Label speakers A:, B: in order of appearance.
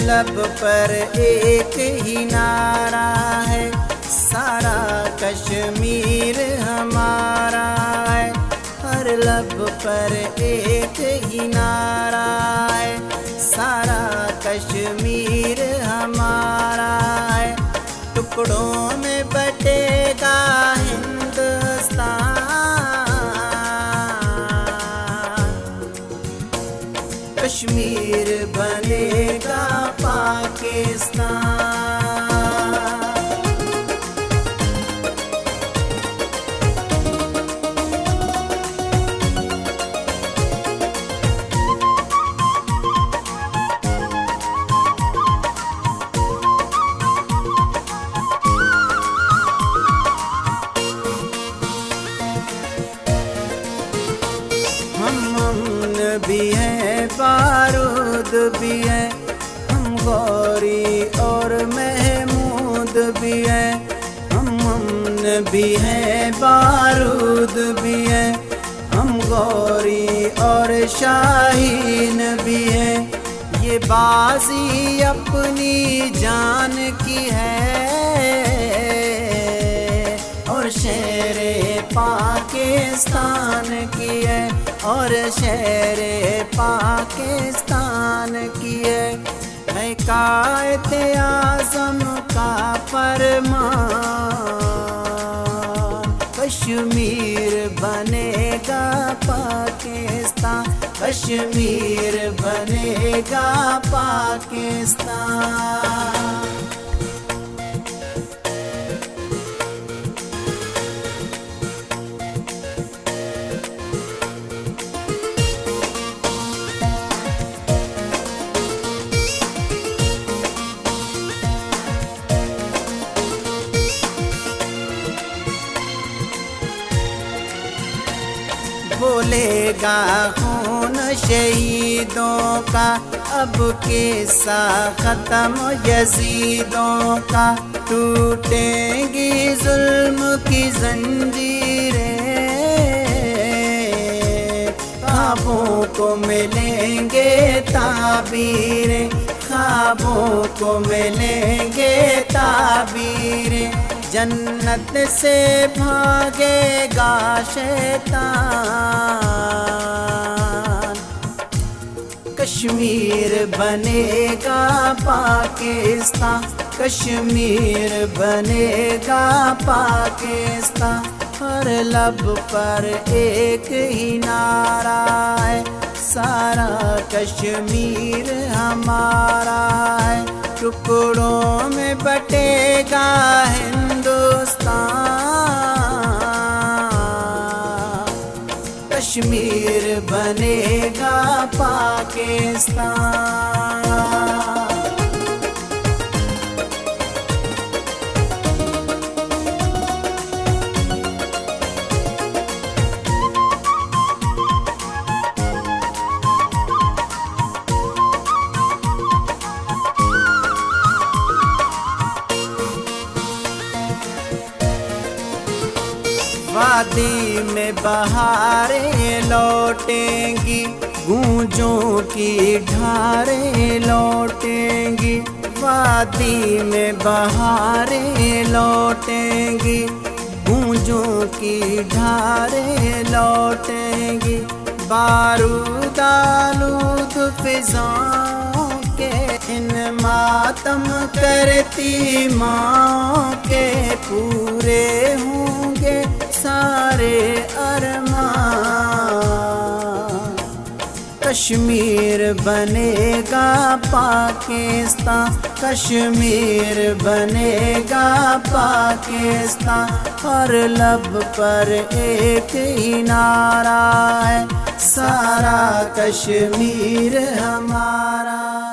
A: لب پر ایک ہی نعرہ ہے، سارا کشمیر ہمارا ہے۔ ہر لب پر ایک ہی نعرہ ہے، سارا کشمیر ہمارا ہے۔ ٹکڑوں میں بٹے گا ہندوستان، کشمیر بنے گا پاکستان۔ ہم امن بھی ہیں، بارود بھی ہیں، ہم غوری اور محمود بھی ہیں۔ ہم امن بھی ہیں، بارود بھی ہیں، ہم غوری اور شاہین بھی ہیں۔ یہ بازی اپنی جان کی ہے اور شیر پاکستان کی ہے، اور شیر پاکستان کی ہے۔ قائد اعظم کا فرمان، کشمیر بنے گا پاکستان، کشمیر بنے گا پاکستان۔ بولے گا خون شہیدوں کا، اب قصہ ختم یزیدوں کا۔ ٹوٹیں گی ظلم کی زنجیریں، خوابوں کو ملیں گے تعبیریں، خوابوں کو ملیں گے تعبیریں۔ جنت سے بھاگے گا شیطان، کشمیر بنے گا پاکستان، کشمیر بنے گا پاکستان۔ ہر لب پر ایک ہی نعرہ ہے، سارا کشمیر ہمارا ہے۔ ٹکڑوں میں بٹے گا ہندوستان، کشمیر بنے گا پاکستان۔ وادی میں بہاریں لوٹیں گی، گونجوں کی ڈھاریں لوٹیں گی۔ وادی میں بہاریں لوٹیں گی، گونجوں کی ڈھاریں لوٹیں گی۔ بارود آلود فضاؤں کے ان ماتم کرتی ماں کے پورے ہوں گے سارے ارمان، کشمیر بنے گا پاکستان، کشمیر بنے گا پاکستان۔ ہر لب پر ایک ہی نعرہ ہے، سارا کشمیر ہمارا۔